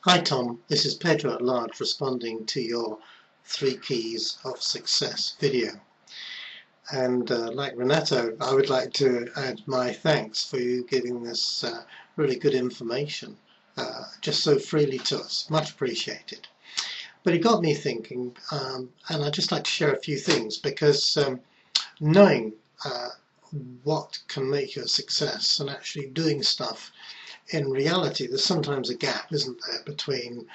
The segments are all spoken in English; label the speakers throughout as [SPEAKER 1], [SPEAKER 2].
[SPEAKER 1] Hi Tom, this is Pedro at Large responding to your 3 keys of success video. And like Renato, I would like to add my thanks for you giving this really good information just so freely to us. Much appreciated. But it got me thinking, and I'd just like to share a few things because knowing what can make you a success and actually doing stuff in reality, there's sometimes a gap, isn't there, between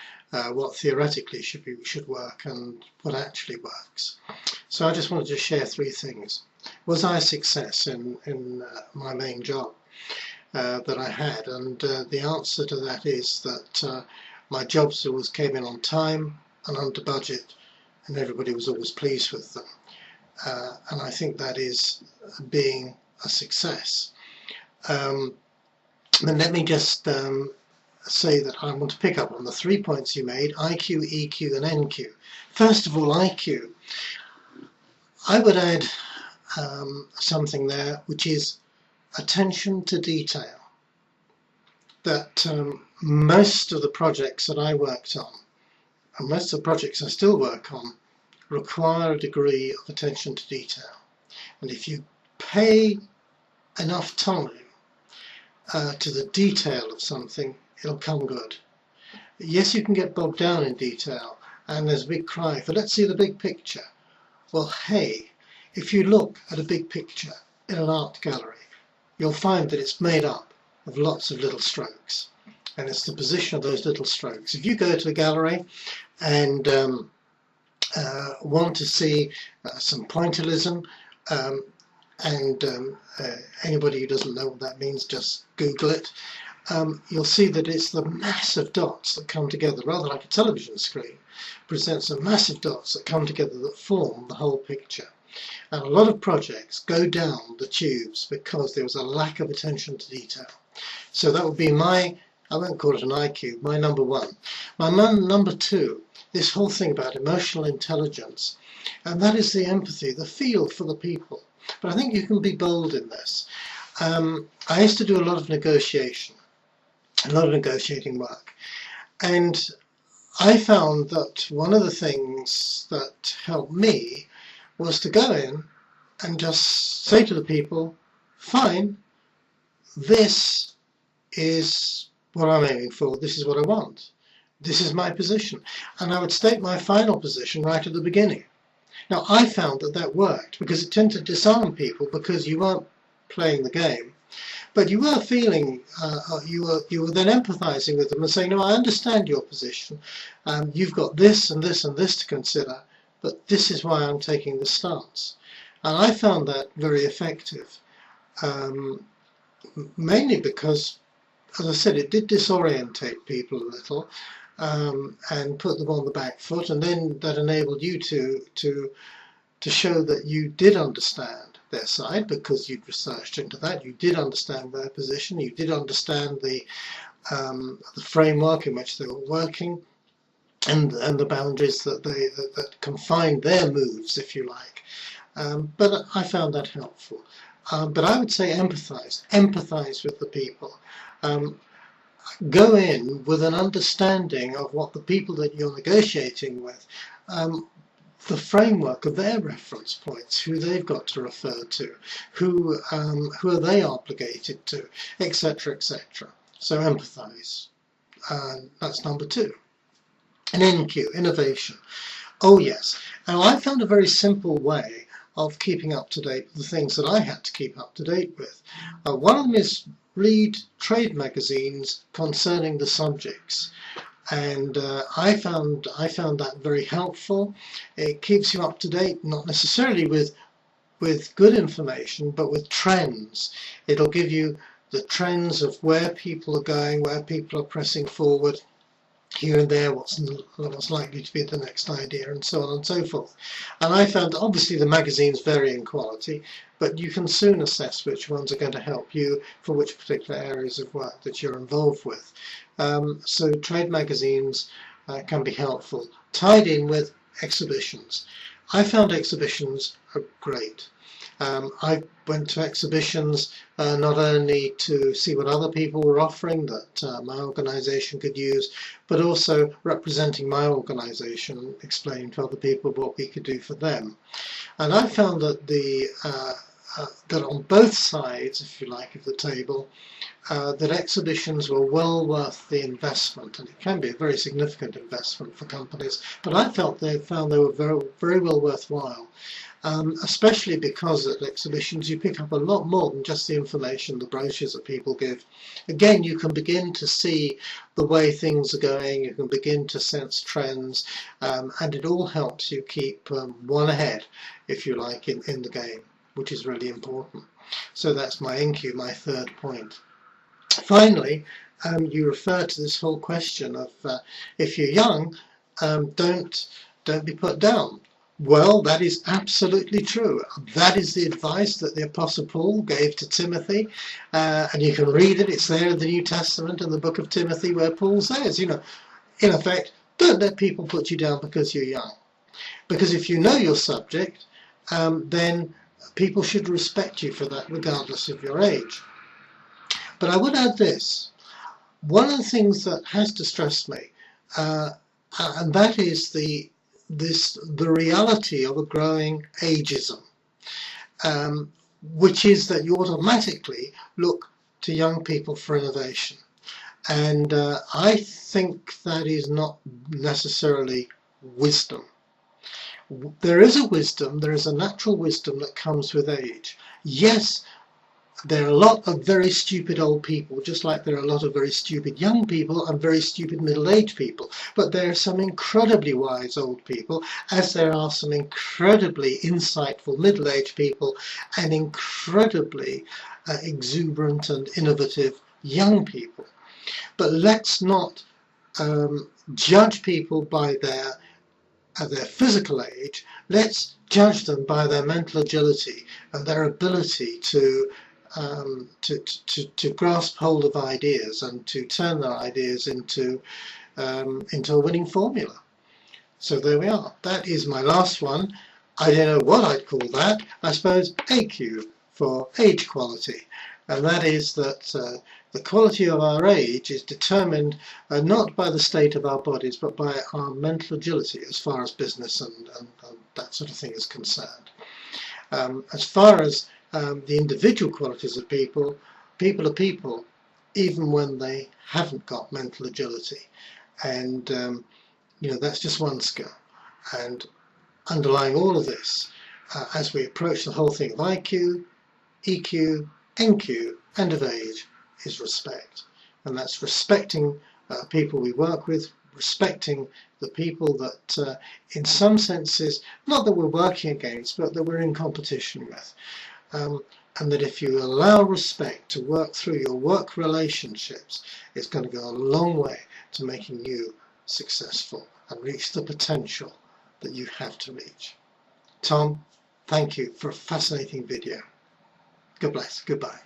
[SPEAKER 1] what theoretically should work and what actually works. So I just wanted to share 3 things. Was I a success in my main job that I had? And the answer to that is that my jobs always came in on time and under budget, and everybody was always pleased with them. And I think that is being a success. And let me just say that I want to pick up on the 3 points you made: IQ, EQ and NQ. First of all, IQ. I would add something there which is attention to detail. That most of the projects that I worked on, and most of the projects I still work on, require a degree of attention to detail. And if you pay enough time to the detail of something, it'll come good. Yes, you can get bogged down in detail, and there's a big cry for let's see the big picture. Well, hey, if you look at a big picture in an art gallery, you'll find that it's made up of lots of little strokes, and it's the position of those little strokes. If you go to a gallery and want to see some pointillism, anybody who doesn't know what that means, just Google it. You'll see that it's the massive dots that come together, rather like a television screen, presents the massive dots that come together that form the whole picture. And a lot of projects go down the tubes because there was a lack of attention to detail. So that would be my, I won't call it an IQ, my number 1. My number 2, this whole thing about emotional intelligence, and that is the empathy, the feel for the people. But I think you can be bold in this. I used to do a lot of negotiation, a lot of negotiating work, and I found that one of the things that helped me was to go in and just say to the people, fine, this is what I'm aiming for, this is what I want, this is my position. And I would state my final position right at the beginning. Now, I found that that worked because it tended to disarm people, because you weren't playing the game, but you were feeling, you were then empathizing with them and saying, no, I understand your position. You've got this and this and this to consider, but this is why I'm taking the stance. And I found that very effective, mainly because, as I said, it did disorientate people a little. And put them on the back foot, and then that enabled you to show that you did understand their side because you'd researched into that, you did understand their position, you did understand the framework in which they were working, and the boundaries that confined their moves, if you like. But I found that helpful. But I would say empathize with the people. Go in with an understanding of what the people that you're negotiating with, the framework of their reference points, who they've got to refer to, who are they obligated to, etc., etc. So empathize. That's number 2. And NQ, innovation. Oh yes. Now I found a very simple way of keeping up to date with the things that I had to keep up to date with. One of them is read trade magazines concerning the subjects, and I found that very helpful. It keeps you up to date, not necessarily with good information, but with trends. It'll give you the trends of where people are going, where people are pressing forward, here and there, what's likely to be the next idea, and so on and so forth. And I found that obviously the magazines vary in quality, but you can soon assess which ones are going to help you for which particular areas of work that you're involved with. So trade magazines can be helpful, tied in with exhibitions. I found exhibitions are great. I went to exhibitions not only to see what other people were offering that my organisation could use, but also representing my organisation, explaining to other people what we could do for them. And I found that that on both sides, if you like, of the table, that exhibitions were well worth the investment, and it can be a very significant investment for companies. But I found they were very, very well worthwhile. Especially because at exhibitions you pick up a lot more than just the information, the brochures that people give. Again, you can begin to see the way things are going, you can begin to sense trends, and it all helps you keep one ahead, if you like, in the game, which is really important. So that's my NQ, my third point. Finally, you refer to this whole question of if you're young, don't be put down. Well, that is absolutely true. That is the advice that the Apostle Paul gave to Timothy, and you can read it. It's there in the New Testament in the book of Timothy, where Paul says, in effect, don't let people put you down because you're young. Because if you know your subject, then people should respect you for that, regardless of your age. But I would add this. One of the things that has distressed me, and that is the reality of a growing ageism, which is that you automatically look to young people for innovation. And I think that is not necessarily wisdom. There is a wisdom, there is a natural wisdom that comes with age. Yes, there are a lot of very stupid old people, just like there are a lot of very stupid young people and very stupid middle-aged people. But there are some incredibly wise old people, as there are some incredibly insightful middle-aged people and incredibly exuberant and innovative young people. But let's not judge people by their physical age. Let's judge them by their mental agility and their ability to grasp hold of ideas and to turn their ideas into a winning formula. So there we are. That is my last one. I don't know what I'd call that. I suppose AQ for age quality. And that is that the quality of our age is determined not by the state of our bodies, but by our mental agility as far as business and that sort of thing is concerned. As far as the individual qualities of people, people are people, even when they haven't got mental agility. And, that's just one skill. And underlying all of this, as we approach the whole thing of IQ, EQ, NQ, and of age, is respect. And that's respecting people we work with, respecting the people that in some senses, not that we're working against, but that we're in competition with. And that if you allow respect to work through your work relationships, it's going to go a long way to making you successful and reach the potential that you have to reach. Tom, thank you for a fascinating video. God bless. Goodbye.